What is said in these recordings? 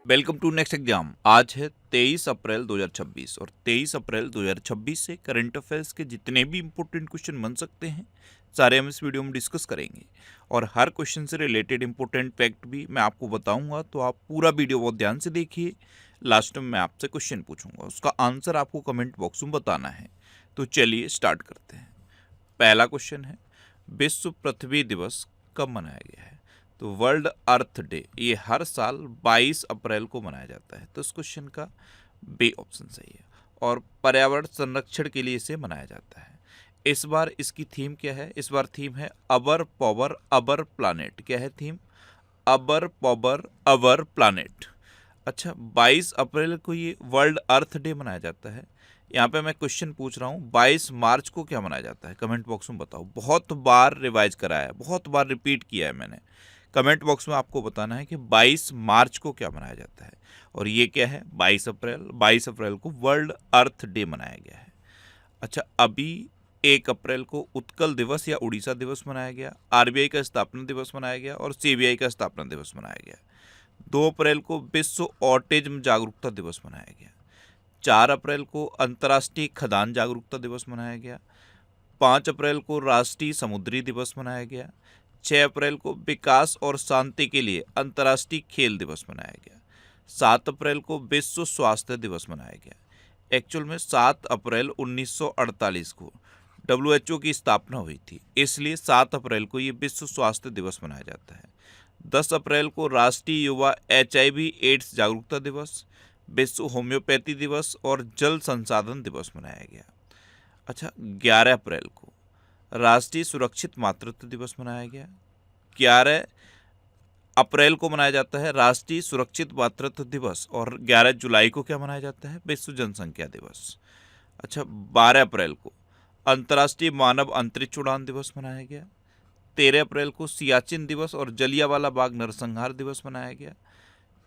Welcome to next exam. आज है 23 अप्रैल 2026 और 23 अप्रैल 2026 से करंट अफेयर्स के जितने भी इंपॉर्टेंट क्वेश्चन बन सकते हैं सारे हम इस वीडियो में डिस्कस करेंगे और हर क्वेश्चन से रिलेटेड इंपॉर्टेंट फैक्ट भी मैं आपको बताऊंगा, तो आप पूरा वीडियो बहुत ध्यान से देखिए। लास्ट में मैं आपसे क्वेश्चन पूछूंगा, उसका आंसर आपको कमेंट बॉक्स में बताना है। तो चलिए स्टार्ट करते हैं। पहला क्वेश्चन है, विश्व पृथ्वी दिवस कब मनाया गया है? तो वर्ल्ड अर्थ डे ये हर साल 22 अप्रैल को मनाया जाता है। तो इस क्वेश्चन का बी ऑप्शन सही है। और पर्यावरण संरक्षण के लिए इसे मनाया जाता है। इस बार इसकी थीम क्या है? इस बार थीम है अवर पॉवर अवर प्लानेट। क्या है थीम? अवर पॉवर अवर प्लानेट। अच्छा, 22 अप्रैल को ये वर्ल्ड अर्थ डे मनाया जाता है। यहाँ पे मैं क्वेश्चन पूछ रहा हूँ 22 मार्च को क्या मनाया जाता है? कमेंट बॉक्स में बताओ। बहुत बार रिवाइज कराया है, बहुत बार रिपीट किया है मैंने। कमेंट बॉक्स में आपको बताना है कि 22 मार्च को क्या मनाया जाता है। और ये क्या है? 22 अप्रैल को वर्ल्ड अर्थ डे मनाया गया है। अच्छा, अभी 1 अप्रैल को उत्कल दिवस या उड़ीसा दिवस मनाया गया, आरबीआई का स्थापना दिवस मनाया गया और सीबीआई का स्थापना दिवस मनाया गया। 2 अप्रैल को विश्व ऑटिज्म जागरूकता दिवस मनाया गया। 4 अप्रैल को अंतर्राष्ट्रीय खदान जागरूकता दिवस मनाया गया। 5 अप्रैल को राष्ट्रीय समुद्री दिवस मनाया गया। 6 अप्रैल को विकास और शांति के लिए अंतर्राष्ट्रीय खेल दिवस मनाया गया। 7 अप्रैल को विश्व स्वास्थ्य दिवस मनाया गया। एक्चुअल में 7 अप्रैल 1948 को WHO की स्थापना हुई थी, इसलिए 7 अप्रैल को ये विश्व स्वास्थ्य दिवस मनाया जाता है। 10 अप्रैल को राष्ट्रीय युवा HIV एड्स जागरूकता दिवस, विश्व होम्योपैथी दिवस और जल संसाधन दिवस मनाया गया। अच्छा, 11 अप्रैल को राष्ट्रीय सुरक्षित मातृत्व दिवस मनाया गया। 11 अप्रैल को मनाया जाता है राष्ट्रीय सुरक्षित मातृत्व दिवस और 11 जुलाई को क्या मनाया जाता है? विश्व जनसंख्या दिवस। अच्छा, 12 अप्रैल को अंतर्राष्ट्रीय मानव अंतरिक्ष उड़ान दिवस मनाया गया। 13 अप्रैल को सियाचिन दिवस और जलियांवाला बाग नरसंहार दिवस मनाया गया।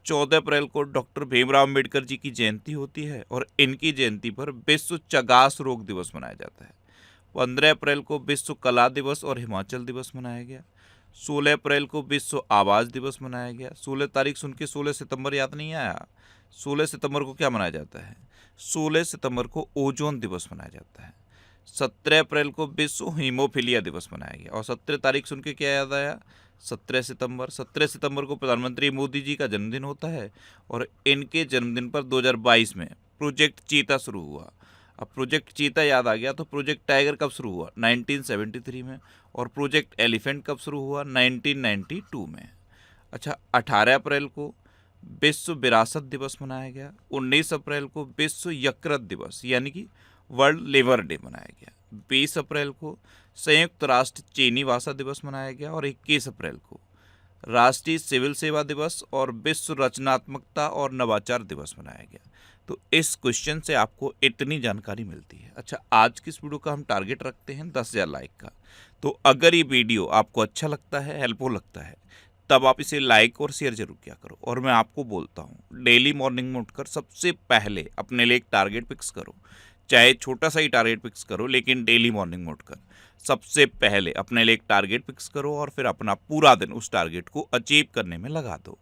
14 अप्रैल को डॉक्टर भीमराव अम्बेडकर जी की जयंती होती है और इनकी जयंती पर विश्व चगास रोग दिवस मनाया जाता है। 15 अप्रैल को विश्व कला दिवस और हिमाचल दिवस मनाया गया। 16 अप्रैल को विश्व आवास दिवस मनाया गया। 16 तारीख सुन के 16 सितंबर याद नहीं आया? 16 सितंबर को क्या मनाया जाता है? 16 सितंबर को ओजोन दिवस मनाया जाता है। 17 अप्रैल को विश्व हीमोफीलिया दिवस मनाया गया। और 17 तारीख सुन के क्या याद आया? 17 सितंबर। 17 सितंबर को प्रधानमंत्री मोदी जी का जन्मदिन होता है और इनके जन्मदिन पर 2022 में प्रोजेक्ट चीता शुरू हुआ। अब प्रोजेक्ट चीता याद आ गया तो प्रोजेक्ट टाइगर कब शुरू हुआ? 1973 में। और प्रोजेक्ट एलिफेंट कब शुरू हुआ? 1992 में। अच्छा, 18 अप्रैल को विश्व विरासत दिवस मनाया गया। 19 अप्रैल को विश्व यकृत दिवस यानी कि वर्ल्ड लिवर डे मनाया गया। 20 अप्रैल को संयुक्त राष्ट्र चीनी भाषा दिवस मनाया गया और 21 अप्रैल को राष्ट्रीय सिविल सेवा दिवस और विश्व रचनात्मकता और नवाचार दिवस मनाया गया। तो इस क्वेश्चन से आपको इतनी जानकारी मिलती है। अच्छा, आज की इस वीडियो का हम टारगेट रखते हैं 10,000 लाइक का। तो अगर ये वीडियो आपको अच्छा लगता है, हेल्पफुल लगता है, तब आप इसे लाइक और शेयर जरूर किया करो। और मैं आपको बोलता हूँ डेली मॉर्निंग में उठकर सबसे पहले अपने लिए एक टारगेट फिक्स करो। चाहे छोटा सा ही टारगेट फिक्स करो, लेकिन डेली मॉर्निंग में उठकर सबसे पहले अपने लिए एक टारगेट फिक्स करो और फिर अपना पूरा दिन उस टारगेट को अचीव करने में लगा दो।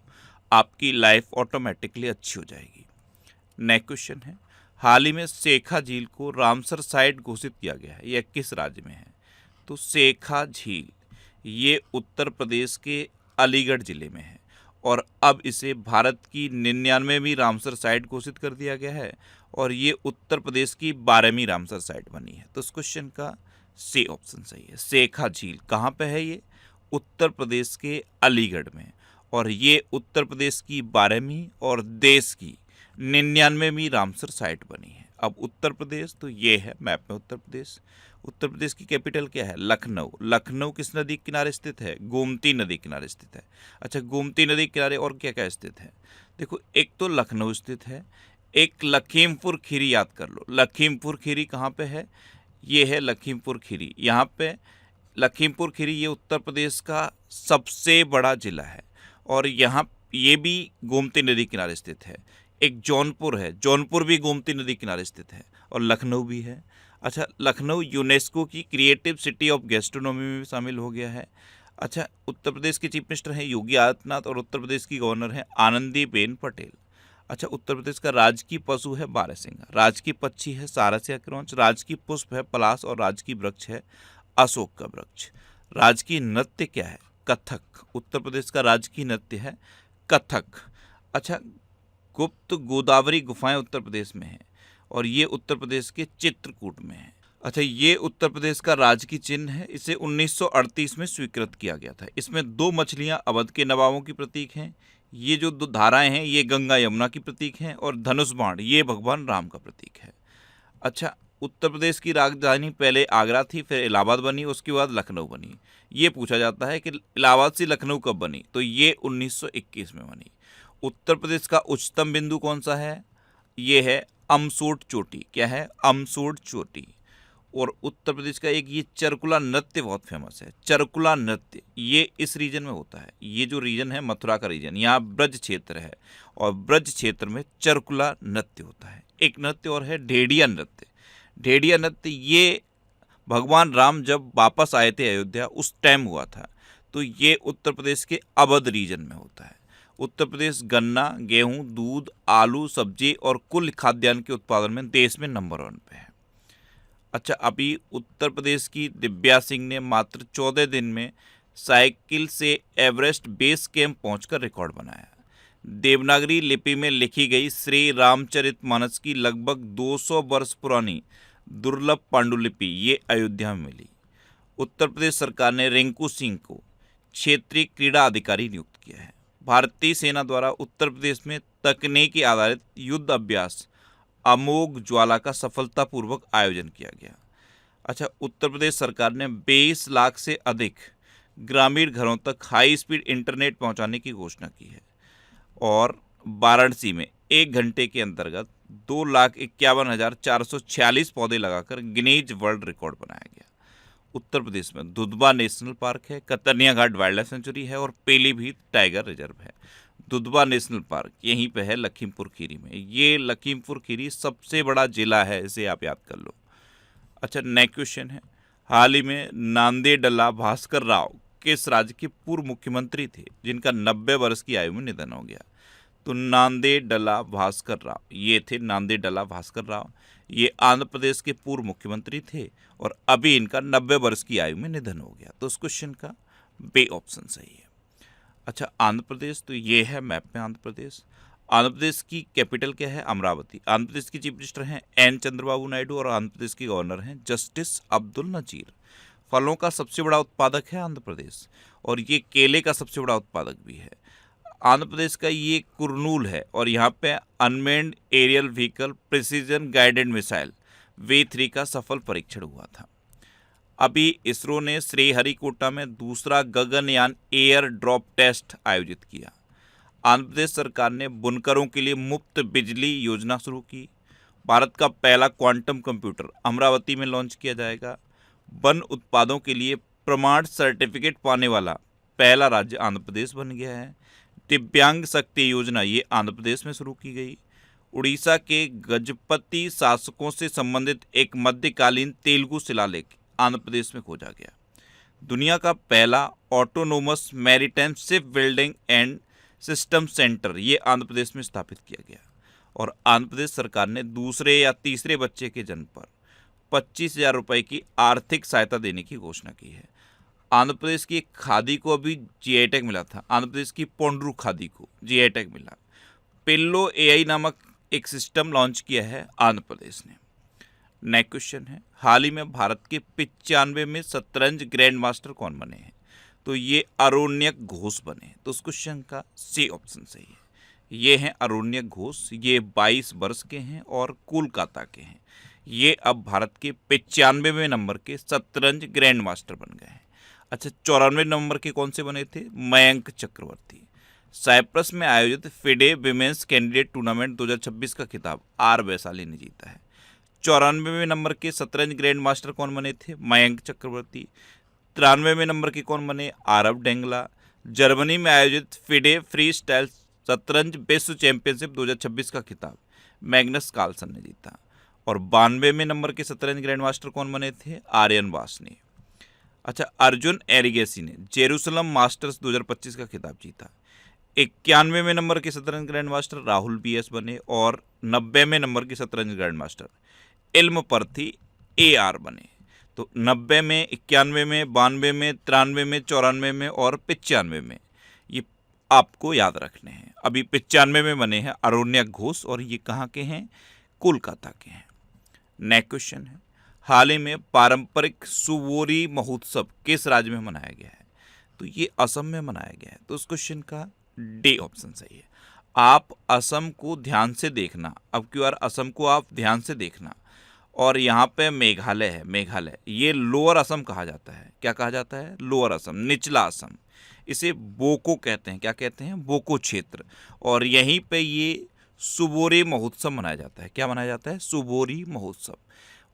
आपकी लाइफ ऑटोमेटिकली अच्छी हो जाएगी। नेक्स्ट क्वेश्चन है, हाल ही में शेखा झील को रामसर साइट घोषित किया गया है, यह किस राज्य में है? तो शेखा झील ये उत्तर प्रदेश के अलीगढ़ जिले में है और अब इसे भारत की 99वीं रामसर साइट घोषित कर दिया गया है और ये उत्तर प्रदेश की 12वीं रामसर साइट बनी है। तो इस क्वेश्चन का सी ऑप्शन सही है। शेखा झील कहाँ पे है? ये उत्तर प्रदेश के अलीगढ़ में और ये उत्तर प्रदेश की 12वीं और देश की 99वीं रामसर साइट बनी है। अब उत्तर प्रदेश तो ये है मैप में उत्तर प्रदेश। उत्तर प्रदेश की कैपिटल क्या है? लखनऊ। लखनऊ किस नदी के किनारे स्थित है? गोमती नदी किनारे स्थित है। अच्छा, गोमती नदी किनारे और क्या क्या स्थित है? देखो, एक तो लखनऊ स्थित है, एक लखीमपुर खीरी याद कर लो। लखीमपुर खीरी कहाँ पे है? ये है लखीमपुर खीरी। यहाँ पे लखीमपुर खीरी ये उत्तर प्रदेश का सबसे बड़ा जिला है और यहाँ ये भी गोमती नदी किनारे स्थित है। एक जौनपुर है, जौनपुर भी गोमती नदी किनारे स्थित है और लखनऊ भी है। अच्छा, लखनऊ यूनेस्को की क्रिएटिव सिटी ऑफ गैस्ट्रोनॉमी में भी शामिल हो गया है। अच्छा, उत्तर प्रदेश के चीफ मिनिस्टर हैं योगी आदित्यनाथ और उत्तर प्रदेश की गवर्नर हैं आनंदीबेन पटेल। अच्छा, उत्तर प्रदेश का राजकीय पशु है बारहसिंगा, राजकीय पक्षी है सारस या क्रोंच, राजकीय पुष्प है पलाश और राजकीय वृक्ष है अशोक का वृक्ष। राजकीय नृत्य क्या है? कथक। उत्तर प्रदेश का राजकीय नृत्य है कथक। अच्छा, गुप्त गोदावरी गुफाएं उत्तर प्रदेश में हैं और ये उत्तर प्रदेश के चित्रकूट में है। अच्छा, ये उत्तर प्रदेश का राजकीय चिन्ह है, इसे 1938 में स्वीकृत किया गया था। इसमें 2 मछलियां अवध के नवाबों की प्रतीक हैं। ये जो 2 धाराएं हैं ये गंगा यमुना की प्रतीक हैं और धनुष बाण ये भगवान राम का प्रतीक है। अच्छा, उत्तर प्रदेश की राजधानी पहले आगरा थी, फिर इलाहाबाद बनी, उसके बाद लखनऊ बनी। ये पूछा जाता है कि इलाहाबाद से लखनऊ कब बनी, तो ये 1921 में बनी। उत्तर प्रदेश का उच्चतम बिंदु कौन सा है? ये है अमसोट चोटी। क्या है? अमसोट चोटी। और उत्तर प्रदेश का एक ये चरकुला नृत्य बहुत फेमस है। चरकुला नृत्य ये इस रीजन में होता है। ये जो रीजन है मथुरा का रीजन, यहाँ ब्रज क्षेत्र है और ब्रज क्षेत्र में चरकुला नृत्य होता है। एक नृत्य और है ढेडिया नृत्य। ढेडिया नृत्य ये भगवान राम जब वापस आए थे अयोध्या उस टाइम हुआ था। तो ये उत्तर प्रदेश के अवध रीजन में होता है। उत्तर प्रदेश गन्ना, गेहूं, दूध, आलू, सब्जी और कुल खाद्यान्न के उत्पादन में देश में नंबर 1 पे है। अच्छा, अभी उत्तर प्रदेश की दिव्या सिंह ने मात्र 14 दिन में साइकिल से एवरेस्ट बेस कैंप पहुंचकर रिकॉर्ड बनाया। देवनागरी लिपि में लिखी गई श्री रामचरितमानस की लगभग 200 वर्ष पुरानी दुर्लभ पांडुलिपि ये अयोध्या में मिली। उत्तर प्रदेश सरकार ने रिंकू सिंह को क्षेत्रीय क्रीड़ा अधिकारी नियुक्त किया है। भारतीय सेना द्वारा उत्तर प्रदेश में तकनीकी आधारित युद्ध अभ्यास अमोघ ज्वाला का सफलतापूर्वक आयोजन किया गया। अच्छा, उत्तर प्रदेश सरकार ने 22 लाख से अधिक ग्रामीण घरों तक हाई स्पीड इंटरनेट पहुंचाने की घोषणा की है और वाराणसी में 1 घंटे के अंतर्गत 2,51,446 पौधे लगाकर गिनीज वर्ल्ड रिकॉर्ड बनाया गया। उत्तर प्रदेश में दुधवा नेशनल पार्क है, कतरनिया घाट वाइल्ड लाइफ सेंचुरी है और पीलीभीत टाइगर रिजर्व है। दुधवा नेशनल पार्क यहीं पे है लखीमपुर खीरी में। ये लखीमपुर खीरी सबसे बड़ा जिला है, इसे आप याद कर लो। अच्छा, नेक्स्ट क्वेश्चन है, हाल ही में नांदेडला भास्कर राव किस राज्य के पूर्व मुख्यमंत्री थे जिनका 90 वर्ष की आयु में निधन हो गया? तो नांदेडला भास्कर राव ये थे, नांदेडला भास्कर राव ये आंध्र प्रदेश के पूर्व मुख्यमंत्री थे और अभी इनका 90 वर्ष की आयु में निधन हो गया। तो उस क्वेश्चन का बे ऑप्शन सही है। अच्छा, आंध्र प्रदेश तो ये है मैप में आंध्र प्रदेश। आंध्र प्रदेश की कैपिटल क्या है? अमरावती। आंध्र प्रदेश की चीफ मिनिस्टर हैं एन चंद्रबाबू नायडू और आंध्र प्रदेश के गवर्नर हैं जस्टिस अब्दुल नजीर। फलों का सबसे बड़ा उत्पादक है आंध्र प्रदेश और ये केले का सबसे बड़ा उत्पादक भी है। आंध्र प्रदेश का ये कुरनूल है और यहाँ पे unmanned aerial vehicle precision guided missile V3 का सफल परीक्षण हुआ था। अभी इसरो ने श्रीहरिकोटा में दूसरा गगनयान एयर ड्रॉप टेस्ट आयोजित किया। आंध्र प्रदेश सरकार ने बुनकरों के लिए मुफ्त बिजली योजना शुरू की। भारत का पहला क्वांटम कंप्यूटर अमरावती में लॉन्च किया जाएगा। वन उत्पादों के लिए प्रमाण सर्टिफिकेट पाने वाला पहला राज्य आंध्र प्रदेश बन गया है। दिव्यांग शक्ति योजना ये आंध्र प्रदेश में शुरू की गई। उड़ीसा के गजपति शासकों से संबंधित एक मध्यकालीन तेलुगु शिलालेख आंध्र प्रदेश में खोजा गया। दुनिया का पहला autonomous maritime ship building and system centre ये आंध्र प्रदेश में स्थापित किया गया। और आंध्र प्रदेश सरकार ने दूसरे या तीसरे बच्चे के जन्म पर 25,000 रुपये की आर्थिक सहायता देने की घोषणा की है। आंध्र प्रदेश की खादी को अभी जीआई टैग मिला था। आंध्र प्रदेश की पोंड्रू खादी को जीआई टैग मिला। पिल्लो एआई नामक एक सिस्टम लॉन्च किया है आंध्र प्रदेश ने। नेक्स्ट क्वेश्चन है, हाल ही में भारत के 95 में शतरंज ग्रैंड मास्टर कौन बने हैं? तो ये अरोन्यक घोष बने। तो उस क्वेश्चन का सी ऑप्शन सही है। ये हैं अरोन्यक घोष। ये 22 वर्ष के हैं और कोलकाता के हैं। ये अब भारत के 95वें नंबर के शतरंज ग्रैंड मास्टर बन गए हैं। अच्छा, 94 नंबर के कौन से बने थे? मयंक चक्रवर्ती। साइप्रस में आयोजित फिडे विमेंस कैंडिडेट टूर्नामेंट 2026 का खिताब आर वैशाली ने जीता है। 94वें नंबर के शतरंज ग्रैंड मास्टर कौन बने थे? मयंक चक्रवर्ती। 93वें नंबर के कौन बने? आरव डेंगला। जर्मनी में आयोजित फिडे फ्री स्टाइल शतरंज विश्व चैंपियनशिप 2026 का खिताब मैग्नस कार्लसन ने जीता। और 92वें नंबर के शतरंज ग्रैंड मास्टर कौन बने थे? आर्यन वासनी। अच्छा, अर्जुन एरिगेसी ने जेरूसलम मास्टर्स 2025 का खिताब जीता। 91वें नंबर के शतरंज ग्रैंड मास्टर राहुल BS बने और 90वें नंबर के शतरंज ग्रैंड मास्टर इल्मपर्थी AR बने। तो 90 में, 91 में, 92 में, 93 में, 94 में और 95 में ये आपको याद रखने हैं। अभी 95 में बने हैं अरोन्या घोष और ये कहाँ के हैं? कोलकाता के हैं। नेक्स्ट क्वेश्चन है, हाल ही में पारंपरिक सुवोरी महोत्सव किस राज्य में मनाया गया है? तो ये असम में मनाया गया है। तो उस क्वेश्चन का डी ऑप्शन सही है। आप असम को ध्यान से देखना, अब की बार असम को आप ध्यान से देखना। और यहाँ पे मेघालय है, मेघालय ये लोअर असम कहा जाता है। क्या कहा जाता है? लोअर असम, निचला असम। इसे बोको कहते हैं। क्या कहते हैं? बोको क्षेत्र। और यहीं पे ये सुबोरी महोत्सव मनाया जाता है। क्या मनाया जाता है? सुबोरी महोत्सव।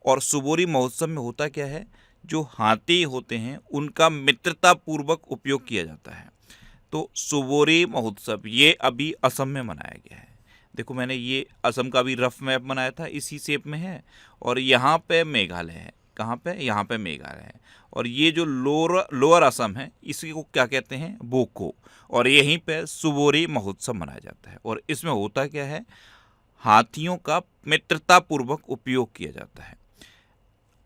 और सुबोरी महोत्सव में होता क्या है? जो हाथी होते हैं उनका मित्रतापूर्वक उपयोग किया जाता है। तो सुबोरी महोत्सव ये अभी असम में मनाया गया है। देखो मैंने ये असम का भी रफ मैप बनाया था, इसी शेप में है। और यहाँ पे मेघालय है। कहाँ पे? यहाँ पे मेघालय है। और ये जो लोअर असम है इसी को क्या कहते हैं? बोको। और यहीं पे सुबोरी महोत्सव मनाया जाता है। और इसमें होता क्या है? हाथियों का मित्रतापूर्वक उपयोग किया जाता है।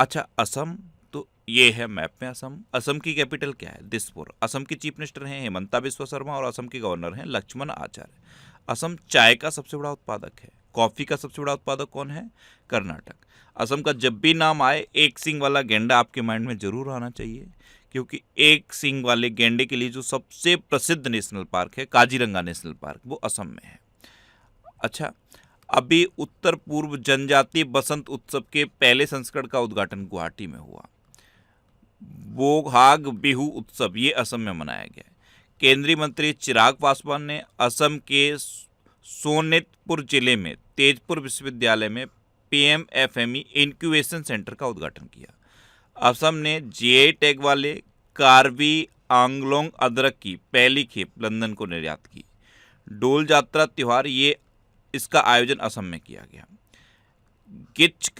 अच्छा, असम, तो ये है मैप में असम। असम की कैपिटल क्या है? दिसपुर। असम के चीफ मिनिस्टर हैं हेमंता बिस्वा शर्मा और असम के गवर्नर हैं लक्ष्मण आचार्य। असम चाय का सबसे बड़ा उत्पादक है। कॉफी का सबसे बड़ा उत्पादक कौन है? कर्नाटक। असम का जब भी नाम आए एक सींग वाला गेंडा आपके माइंड में जरूर आना चाहिए, क्योंकि एक सींग वाले गेंडे के लिए जो सबसे प्रसिद्ध नेशनल पार्क है काजीरंगा नेशनल पार्क, वो असम में है। अच्छा, अभी उत्तर पूर्व जनजातीय बसंत उत्सव के पहले संस्करण का उद्घाटन गुवाहाटी में हुआ। बोहाग बिहू उत्सव ये असम में मनाया गया। केंद्रीय मंत्री चिराग पासवान ने असम के सोनितपुर जिले में तेजपुर विश्वविद्यालय में PMFME इंक्यूबेशन सेंटर का उद्घाटन किया। असम ने GI टैग वाले कार्बी आंगलोंग अदरक की पहली खेप लंदन को निर्यात की। डोल जात्रा त्योहार ये इसका आयोजन असम में किया गया। गिच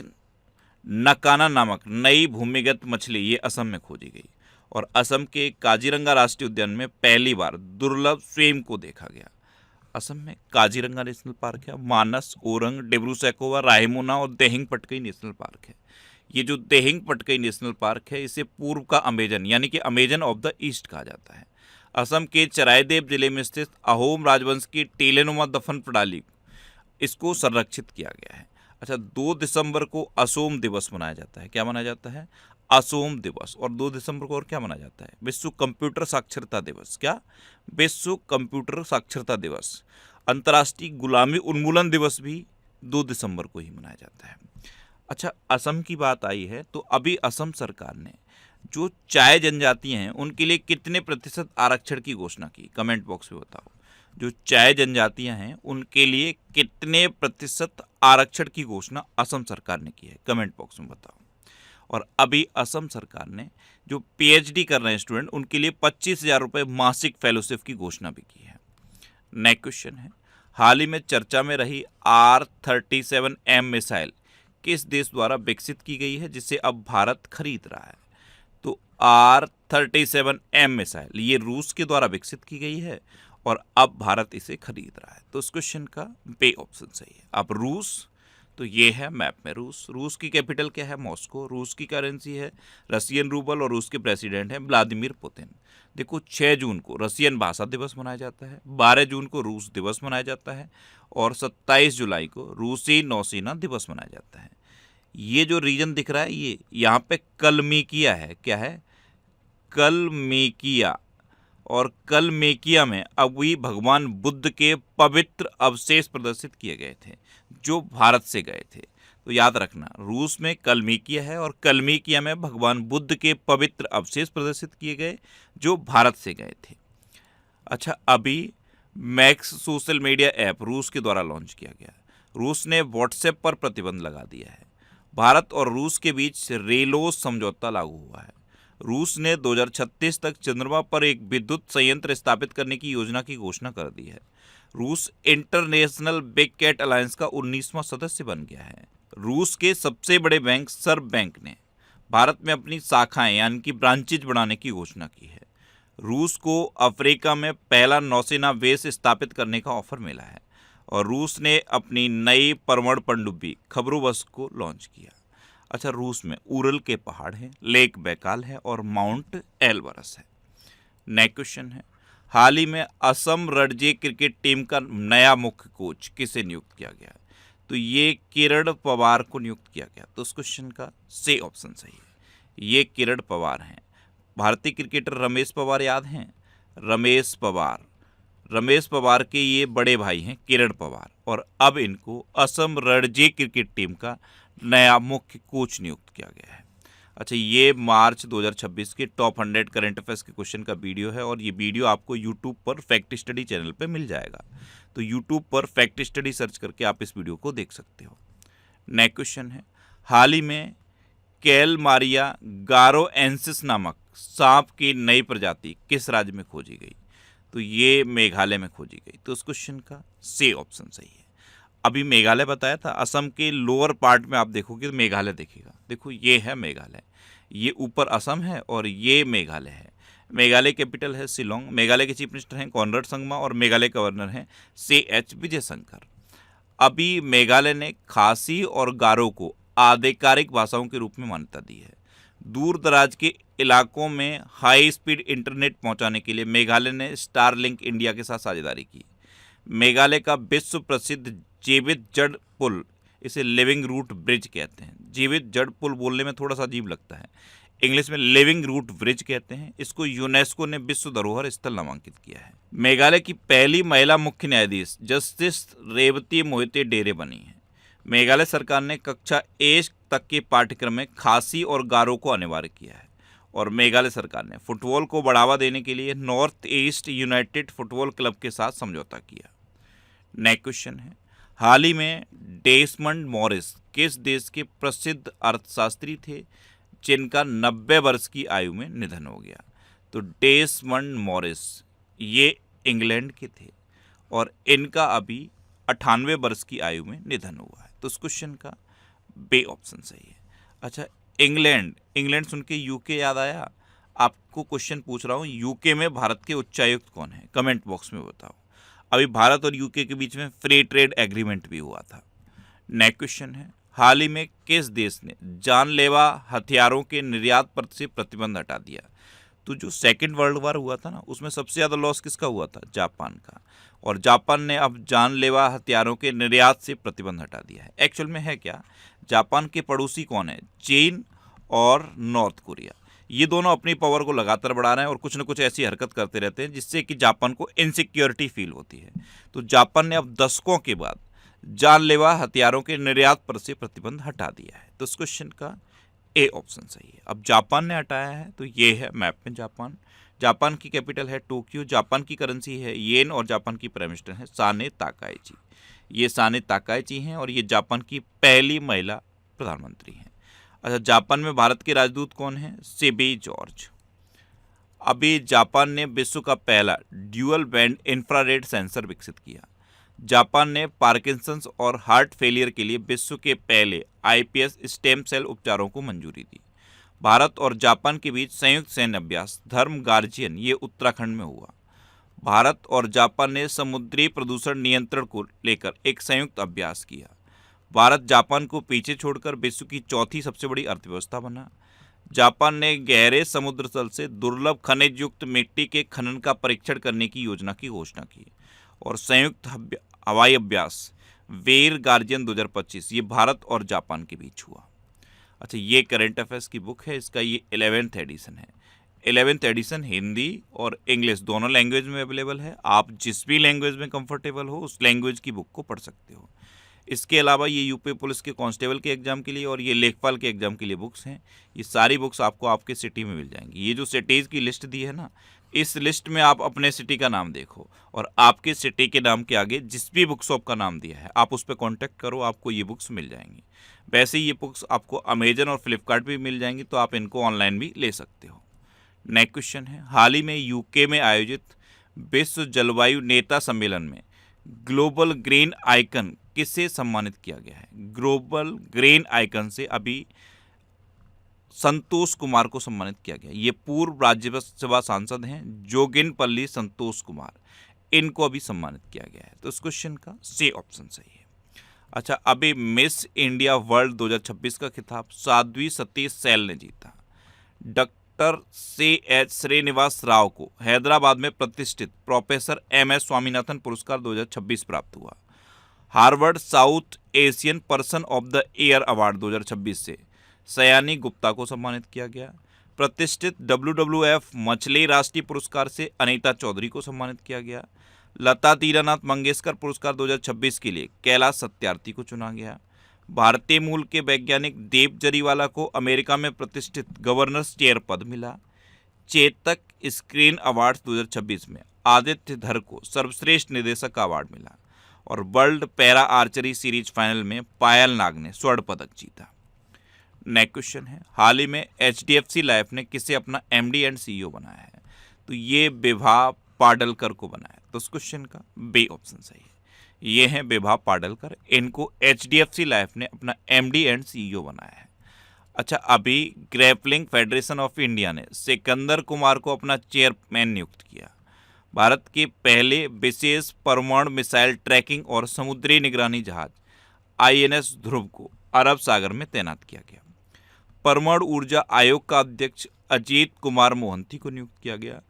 नकाना नामक नई भूमिगत मछली ये असम में खोजी गई। और असम के काजीरंगा राष्ट्रीय उद्यान में पहली बार दुर्लभ स्वेम को देखा गया। असम में काजीरंगा नेशनल पार्क है, मानस, ओरंग, डिब्रू सैखोवा, रायमोना और देहिंग पटकई नेशनल पार्क है। ये जो देहिंग पटकई नेशनल पार्क है इसे पूर्व का अमेजन यानी कि अमेजन ऑफ द ईस्ट कहा जाता है। असम के चरायदेव जिले में स्थित अहोम राजवंश की टीलेनुमा दफन प्रणाली इसको संरक्षित किया गया है। अच्छा, 2 दिसंबर को असोम दिवस मनाया जाता है। क्या मनाया जाता है? असोम दिवस। और 2 दिसंबर को और क्या मनाया जाता है? विश्व कंप्यूटर साक्षरता दिवस। क्या? विश्व कंप्यूटर साक्षरता दिवस। अंतर्राष्ट्रीय गुलामी उन्मूलन दिवस भी 2 दिसंबर को ही मनाया जाता है। अच्छा, असम की बात आई है तो अभी असम सरकार ने जो चाय जनजातियां हैं उनके लिए कितने प्रतिशत आरक्षण की घोषणा की? कमेंट बॉक्स में बताओ। जो चाय जनजातियां हैं उनके लिए कितने प्रतिशत आरक्षण की घोषणा असम सरकार ने की है? कमेंट बॉक्स में बताओ। और अभी असम सरकार ने जो PhD कर रहे हैं स्टूडेंट उनके लिए 25,000 रुपये मासिक फेलोशिप की घोषणा भी की है। नेक्स्ट क्वेश्चन है, हाल ही में चर्चा में रही R-37M मिसाइल किस देश द्वारा विकसित की गई है जिसे अब भारत खरीद रहा है? तो R-37M मिसाइल ये रूस के द्वारा विकसित की गई है और अब भारत इसे खरीद रहा है। तो इस क्वेश्चन का बी ऑप्शन सही है। अब रूस, तो ये है मैप में रूस। रूस की कैपिटल क्या है? मॉस्को। रूस की करेंसी है रशियन रूबल और रूस के प्रेसिडेंट हैं व्लादिमीर पुतिन। देखो 6 जून को रशियन भाषा दिवस मनाया जाता है, 12 जून को रूस दिवस मनाया जाता है और 27 जुलाई को रूसी नौसेना दिवस मनाया जाता है। ये जो रीजन दिख रहा है ये यहाँ पे कलमेकिया है। क्या है? कलमेकिया। और कलमेकिया में अभी भगवान बुद्ध के पवित्र अवशेष प्रदर्शित किए गए थे जो भारत से गए थे। तो याद रखना, रूस में कलमेकिया है और कलमेकिया में भगवान बुद्ध के पवित्र अवशेष प्रदर्शित किए गए जो भारत से गए थे। अच्छा, अभी मैक्स सोशल मीडिया ऐप रूस के द्वारा लॉन्च किया गया। रूस ने व्हाट्सएप पर प्रतिबंध लगा दिया है। भारत और रूस के बीच रेलोस समझौता लागू हुआ है। रूस ने 2036 तक चंद्रमा पर एक विद्युत संयंत्र स्थापित करने की योजना की घोषणा कर दी है। रूस इंटरनेशनल बिग कैट अलायंस का 19वां सदस्य बन गया है। रूस के सबसे बड़े बैंक सर्ब बैंक ने भारत में अपनी शाखाएं यानी कि ब्रांचेज बढ़ाने की घोषणा की है। रूस को अफ्रीका में पहला नौसेना बेस स्थापित करने का ऑफर मिला है और रूस ने अपनी नई परमाणु पनडुब्बी खबरोवस्क को लॉन्च किया। अच्छा, रूस में उरल के पहाड़ हैं, लेक बैकाल है और माउंट एल्बरस है। नेक्स्ट क्वेश्चन है, हाल ही में असम रणजी क्रिकेट टीम का नया मुख्य कोच किसे नियुक्त किया गया? तो ये किरण पवार को नियुक्त किया गया। तो उस क्वेश्चन का सी ऑप्शन सही है, ये किरण पवार हैं। भारतीय क्रिकेटर रमेश पवार याद हैं? रमेश पवार के ये बड़े भाई हैं किरण पवार, और अब इनको असम रणजी क्रिकेट टीम का नया मुख्य कोच नियुक्त किया गया है। अच्छा, ये मार्च 2026 के टॉप 100 करंट अफेयर्स के क्वेश्चन का वीडियो है और ये वीडियो आपको यूट्यूब पर फैक्ट स्टडी चैनल पे मिल जाएगा। तो यूट्यूब पर फैक्ट स्टडी सर्च करके आप इस वीडियो को देख सकते हो। नेक्स्ट क्वेश्चन है, हाल ही में कैलमारिया गारोएंसिस नामक सांप की नई प्रजाति किस राज्य में खोजी गई? तो ये मेघालय में खोजी गई। तो उस क्वेश्चन का सी ऑप्शन सही है। अभी मेघालय बताया था, असम के लोअर पार्ट में आप देखोगे तो मेघालय दिखेगा। देखो, ये है मेघालय, ये ऊपर असम है और ये मेघालय है। मेघालय कैपिटल है शिलोंग। मेघालय के चीफ मिनिस्टर हैं कॉनराड संगमा और मेघालय गवर्नर हैं CH विजयशंकर। अभी मेघालय ने खासी और गारो को आधिकारिक भाषाओं के रूप में मान्यता दी है। दूर दराज के इलाकों में हाई स्पीड इंटरनेट पहुंचाने के लिए मेघालय ने स्टारलिंक इंडिया के साथ साझेदारी की। मेघालय का विश्व प्रसिद्ध जीवित जड़ पुल, इसे लिविंग रूट ब्रिज कहते हैं। जीवित जड़ पुल बोलने में थोड़ा सा अजीब लगता है, इंग्लिश में लिविंग रूट ब्रिज कहते हैं। इसको यूनेस्को ने विश्व धरोहर स्थल नामांकित किया है। मेघालय की पहली महिला मुख्य न्यायाधीश जस्टिस रेवती मोहिते डेरे बनी है। मेघालय सरकार ने कक्षा 1 तक के पाठ्यक्रम में खासी और गारो को अनिवार्य किया है और मेघालय सरकार ने फुटबॉल को बढ़ावा देने के लिए north east United football club के साथ समझौता किया। नेक्स्ट क्वेश्चन है, हाल ही में डेसमंड मॉरिस किस देश के प्रसिद्ध अर्थशास्त्री थे जिनका 90 वर्ष की आयु में निधन हो गया? तो डेसमंड मॉरिस ये इंग्लैंड के थे और इनका अभी 98 वर्ष की आयु में निधन हुआ है। तो उस क्वेश्चन का बी ऑप्शन सही है। अच्छा, इंग्लैंड सुन के यूके याद आया? आपको क्वेश्चन पूछ रहा हूँ, यूके में भारत के उच्चायुक्त कौन है? कमेंट बॉक्स में बताओ। अभी भारत और यूके के बीच में फ्री ट्रेड एग्रीमेंट भी हुआ था। नेक्स्ट क्वेश्चन है, हाल ही में किस देश ने जानलेवा हथियारों के निर्यात पर से प्रतिबंध हटा दिया? तो जो सेकेंड वर्ल्ड वॉर हुआ था ना, उसमें सबसे ज़्यादा लॉस किसका हुआ था? जापान का। और जापान ने अब जानलेवा हथियारों के निर्यात से प्रतिबंध हटा दिया है। एक्चुअल में है क्या, जापान के पड़ोसी कौन है? चीन और नॉर्थ कोरिया। ये दोनों अपनी पावर को लगातार बढ़ा रहे हैं और कुछ न कुछ ऐसी हरकत करते रहते हैं जिससे कि जापान को इनसिक्योरिटी फील होती है। तो जापान ने अब दशकों के बाद जानलेवा हथियारों के निर्यात पर से प्रतिबंध हटा दिया है। तो इस क्वेश्चन का ए ऑप्शन सही है। अब जापान ने हटाया है तो ये है मैप में जापान की कैपिटल है टोक्यो, जापान की करेंसी है येन और जापान की प्राइम मिनिस्टर है साने ताकाइची। ये साने ताकाइची हैं और ये जापान की पहली महिला प्रधानमंत्री हैं। अच्छा, जापान में भारत के राजदूत कौन हैं? सिबी जॉर्ज। अभी जापान ने विश्व का पहला ड्यूअल बैंड इंफ्रारेड सेंसर विकसित किया। जापान ने पार्किंसंस और हार्ट फेलियर के लिए विश्व के पहले iPS स्टेम सेल उपचारों को मंजूरी दी। भारत और जापान के बीच संयुक्त सैन्य अभ्यास धर्म गार्जियन ये उत्तराखंड में हुआ। भारत और जापान ने समुद्री प्रदूषण नियंत्रण को लेकर एक संयुक्त अभ्यास किया। भारत जापान को पीछे छोड़कर विश्व की चौथी सबसे बड़ी अर्थव्यवस्था बना। जापान ने गहरे समुद्र तल से दुर्लभ खनिज युक्त मिट्टी के खनन का परीक्षण करने की योजना की घोषणा की। और संयुक्त हवाई अभ्यास वीर गार्जियन 2025 ये भारत और जापान के बीच हुआ। अच्छा, ये करंट अफेयर्स की बुक है, इसका ये 11th एडिशन है। 11th एडिशन हिंदी और इंग्लिश दोनों लैंग्वेज में अवेलेबल है। आप जिस भी लैंग्वेज में कंफर्टेबल हो उस लैंग्वेज की बुक को पढ़ सकते हो। इसके अलावा ये यूपी पुलिस के कांस्टेबल के एग्जाम के लिए और ये लेखपाल के एग्जाम के लिए बुक्स हैं। ये सारी बुक्स आपको आपके सिटी में मिल जाएंगी। ये जो सिटीज़ की लिस्ट दी है ना, इस लिस्ट में आप अपने सिटी का नाम देखो और आपके सिटी के नाम के आगे जिस भी बुक शॉप का नाम दिया है आप उस पर कॉन्टैक्ट करो, आपको ये बुक्स मिल जाएंगी। वैसे ही ये बुक्स आपको अमेजन और फ्लिपकार्ट भी मिल जाएंगी, तो आप इनको ऑनलाइन भी ले सकते हो। नेक्स्ट क्वेश्चन है, हाल ही में यूके में आयोजित विश्व जलवायु नेता सम्मेलन में ग्लोबल ग्रीन आइकन किसे सम्मानित किया गया है? ग्लोबल ग्रीन आइकन से अभी संतोष कुमार को सम्मानित किया गया। ये पूर्व राज्यसभा सांसद हैं जोगिनपल्ली संतोष कुमार, इनको अभी सम्मानित किया गया है। तो इस क्वेश्चन का सी ऑप्शन सही है। अच्छा, अभी मिस इंडिया वर्ल्ड 2026 का खिताब साध्वी सतीश सैल ने जीता। Doctor C.H. श्रीनिवास राव को हैदराबाद में प्रतिष्ठित प्रोफेसर M.S. स्वामीनाथन पुरस्कार 2026 प्राप्त हुआ। Harvard south Asian person of the year award 2026 से सयानी गुप्ता को सम्मानित किया गया। प्रतिष्ठित WWF मछली राष्ट्रीय पुरस्कार से अनीता चौधरी को सम्मानित किया गया। लता दीनानाथ मंगेशकर पुरस्कार 2026 के लिए कैलाश सत्यार्थी को चुना गया। भारतीय मूल के वैज्ञानिक देव जरीवाला को अमेरिका में प्रतिष्ठित गवर्नर्स चेयर पद मिला। चेतक स्क्रीन अवार्ड्स 2026 में आदित्य धर को सर्वश्रेष्ठ निर्देशक का अवार्ड मिला। और world para archery series final में पायल नाग ने स्वर्ण पदक जीता। नेक्स्ट क्वेश्चन है, हाल ही में HDFC लाइफ ने किसे अपना MD एंड CEO बनाया है? तो ये विभा पाडलकर को बनाया। तो इस क्वेश्चन का बी ऑप्शन सही है। ये हैं विभा पाडलकर, इनको HDFC लाइफ ने अपना MD एंड CEO बनाया है। अच्छा, अभी ग्रैपलिंग फेडरेशन ऑफ इंडिया ने सिकंदर कुमार को अपना चेयरमैन नियुक्त किया। भारत के पहले विशेष परमाणु मिसाइल ट्रैकिंग और समुद्री निगरानी जहाज INS ध्रुव को अरब सागर में तैनात किया गया। परमाणु ऊर्जा आयोग का अध्यक्ष अजीत कुमार मोहंती को नियुक्त किया गया।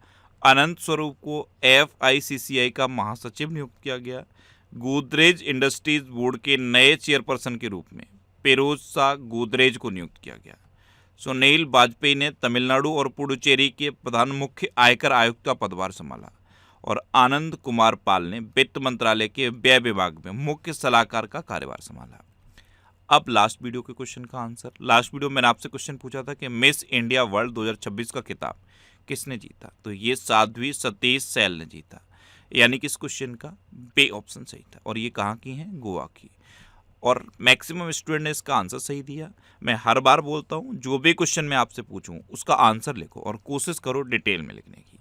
अनंत स्वरूप को FICCI का महासचिव नियुक्त किया गया। गोदरेज इंडस्ट्रीज बोर्ड के नए चेयरपर्सन के रूप में पेरोज शाह गोदरेज को नियुक्त किया गया। सुनील वाजपेयी ने तमिलनाडु और पुडुचेरी के प्रधान मुख्य आयकर आयुक्त का पदभार संभाला। और आनंद कुमार पाल ने वित्त मंत्रालय के व्यय विभाग में मुख्य सलाहकार का कार्यभार संभाला। अब लास्ट वीडियो के क्वेश्चन का आंसर। लास्ट वीडियो मैंने आपसे क्वेश्चन पूछा था कि मिस इंडिया वर्ल्ड 2026 का खिताब किसने जीता? तो ये साध्वी सतीश सैल ने जीता, यानी कि इस क्वेश्चन का बी ऑप्शन सही था। और ये कहाँ की हैं? गोवा की। और मैक्सिमम स्टूडेंट ने इसका आंसर सही दिया। मैं हर बार बोलता हूँ, जो भी क्वेश्चन मैं आपसे पूछूँ उसका आंसर लिखो और कोशिश करो डिटेल में लिखने की।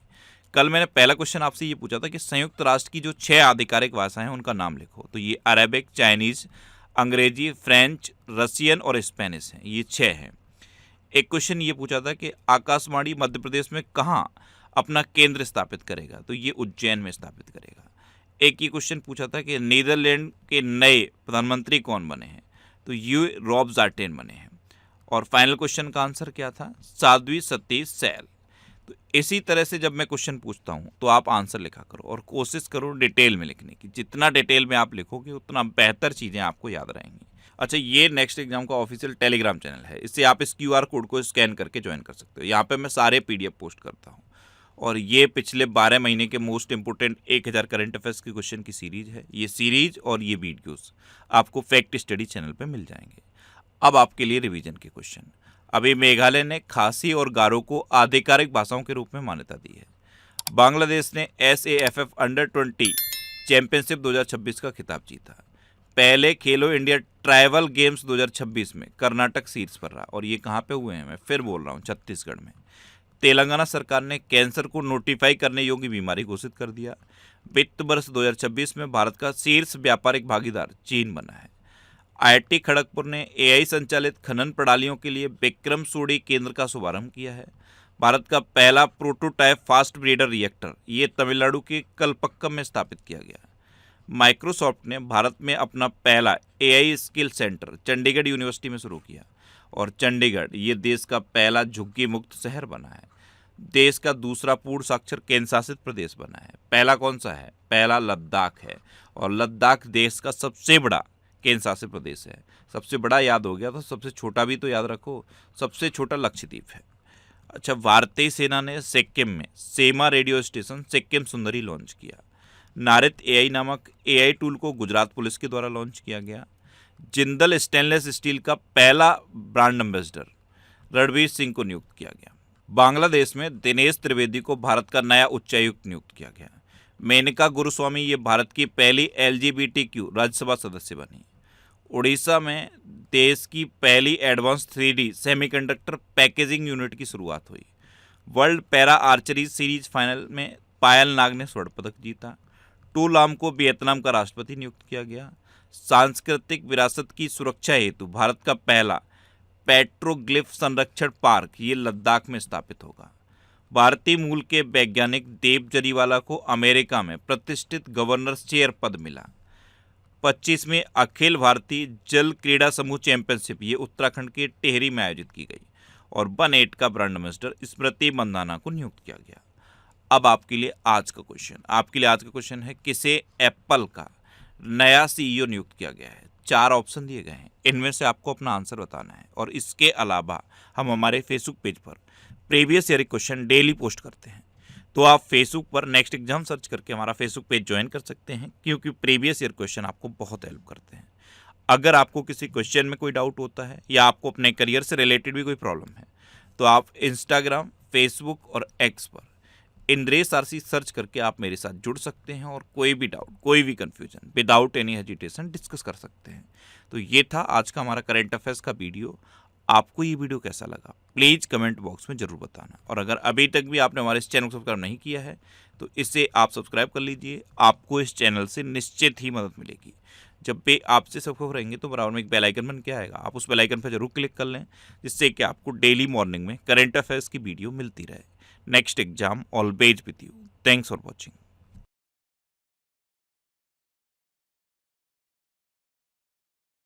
कल मैंने पहला क्वेश्चन आपसे ये पूछा था कि संयुक्त राष्ट्र की जो 6 आधिकारिक भाषाएं हैं उनका नाम लिखो। तो ये अरेबिक, चाइनीज, अंग्रेजी, फ्रेंच, रशियन और स्पेनिश हैं। ये 6 हैं। एक क्वेश्चन ये पूछा था कि आकाशवाणी मध्य प्रदेश में कहाँ अपना केंद्र स्थापित करेगा? तो ये उज्जैन में स्थापित करेगा। एक ये क्वेश्चन पूछा था कि नीदरलैंड के नए प्रधानमंत्री कौन बने हैं? तो ये रॉब ज़ार्टेन बने हैं। और फाइनल क्वेश्चन का आंसर क्या था? साध्वी सतीश सैल। तो इसी तरह से जब मैं क्वेश्चन पूछता हूँ तो आप आंसर लिखा करो और कोशिश करो डिटेल में लिखने की। जितना डिटेल में आप लिखोगे उतना बेहतर चीज़ें आपको याद रहेंगी। अच्छा, ये नेक्स्ट एग्जाम का ऑफिशियल टेलीग्राम चैनल है। इससे आप इस QR कोड को स्कैन करके ज्वाइन कर सकते हो। यहाँ पे मैं सारे PDF पोस्ट करता हूँ। और ये पिछले 12 महीने के मोस्ट इंपोर्टेंट 1000 करंट अफेयर्स की क्वेश्चन की सीरीज है। ये सीरीज और ये वीडियोस आपको फैक्ट स्टडी चैनल पे मिल जाएंगे। अब आपके लिए रिवीजन के क्वेश्चन। अभी मेघालय ने खासी और गारो को आधिकारिक भाषाओं के रूप में मान्यता दी है। बांग्लादेश ने SAFF अंडर-20 चैंपियनशिप 2026 का खिताब जीता। पहले खेलो इंडिया ट्राइबल गेम्स 2026 में कर्नाटक शीर्ष पर रहा। और ये कहाँ पे हुए हैं? मैं फिर बोल रहा हूँ, छत्तीसगढ़ में। तेलंगाना सरकार ने कैंसर को नोटिफाई करने योग्य बीमारी घोषित कर दिया। वित्त वर्ष 2026 में भारत का शीर्ष व्यापारिक भागीदार चीन बना है। IIT खड़गपुर ने AI संचालित खनन प्रणालियों के लिए विक्रम सोडी केंद्र का शुभारंभ किया है। भारत का पहला प्रोटोटाइप फास्ट ब्रीडर रिएक्टर ये तमिलनाडु के कलपक्कम में स्थापित किया गया। माइक्रोसॉफ्ट ने भारत में अपना पहला AI skill centre Chandigarh university में शुरू किया। और चंडीगढ़ ये देश का पहला झुग्गी मुक्त शहर बना है। देश का दूसरा पूर्ण साक्षर केंद्र शासित प्रदेश बना है। पहला कौन सा है? पहला लद्दाख है। और लद्दाख देश का सबसे बड़ा केंद्र शासित प्रदेश है। सबसे बड़ा याद हो गया तो सबसे छोटा भी तो याद रखो। सबसे छोटा लक्षद्वीप है। अच्छा, भारतीय सेना ने सिक्किम में सेमा रेडियो स्टेशन सिक्किम सुंदरी लॉन्च किया। नारित AI नामक AI टूल को गुजरात पुलिस के द्वारा लॉन्च किया गया। जिंदल स्टेनलेस स्टील का पहला ब्रांड एम्बेसडर रणवीर सिंह को नियुक्त किया गया। बांग्लादेश में दिनेश त्रिवेदी को भारत का नया उच्चायुक्त नियुक्त किया गया। मेनका गुरुस्वामी ये भारत की पहली LGBTQ राज्यसभा सदस्य बनी। उड़ीसा में देश की पहली advance 3D semiconductor packaging unit की शुरुआत हुई। World para archery series final में पायल नाग ने स्वर्ण पदक जीता। टू लाम को वियतनाम का राष्ट्रपति नियुक्त किया गया। सांस्कृतिक विरासत की सुरक्षा हेतु भारत का पहला पेट्रोग्लिफ संरक्षण पार्क ये लद्दाख में स्थापित होगा। भारतीय मूल के वैज्ञानिक देव जरीवाला को अमेरिका में प्रतिष्ठित गवर्नर चेयर पद मिला। 25वें अखिल भारतीय जल क्रीड़ा समूह चैंपियनशिप ये उत्तराखंड के टिहरी में आयोजित की गई और वन8 का ब्रांड एम्बेसडर स्मृति मंदाना को नियुक्त किया गया। अब आपके लिए आज का क्वेश्चन है किसे एप्पल का नया सीईओ नियुक्त किया गया है। 4 ऑप्शन दिए गए हैं, इनमें से आपको अपना आंसर बताना है। और इसके अलावा हम हमारे फेसबुक पेज पर previous year question daily post करते हैं, तो आप फेसबुक पर नेक्स्ट एग्जाम सर्च करके हमारा फेसबुक पेज ज्वाइन कर सकते हैं, क्योंकि प्रीवियस ईयर क्वेश्चन आपको बहुत हेल्प करते हैं। अगर आपको किसी क्वेश्चन में कोई डाउट होता है या आपको अपने करियर से रिलेटेड भी कोई प्रॉब्लम है, तो आप इंस्टाग्राम, फेसबुक और एक्स पर इंद्रेश आरसी सर्च करके आप मेरे साथ जुड़ सकते हैं और कोई भी डाउट, कोई भी confusion without any hesitation discuss कर सकते हैं। तो ये था आज का हमारा करंट अफेयर्स का वीडियो। आपको ये वीडियो कैसा लगा प्लीज़ कमेंट बॉक्स में ज़रूर बताना। और अगर अभी तक भी आपने हमारे इस चैनल को सब्सक्राइब नहीं किया है तो इसे आप सब्सक्राइब कर लीजिए। आपको इस चैनल से निश्चित ही मदद मिलेगी। जब भी आपसे सब्सक्राइब रहेंगे तो बराबर में एक बेल आइकन बन के आएगा, आप उस बेल आइकन पर जरूर क्लिक कर लें, जिससे कि आपको डेली मॉर्निंग में करंट अफेयर्स की वीडियो मिलती रहे। Next exam always with you. Thanks for watching.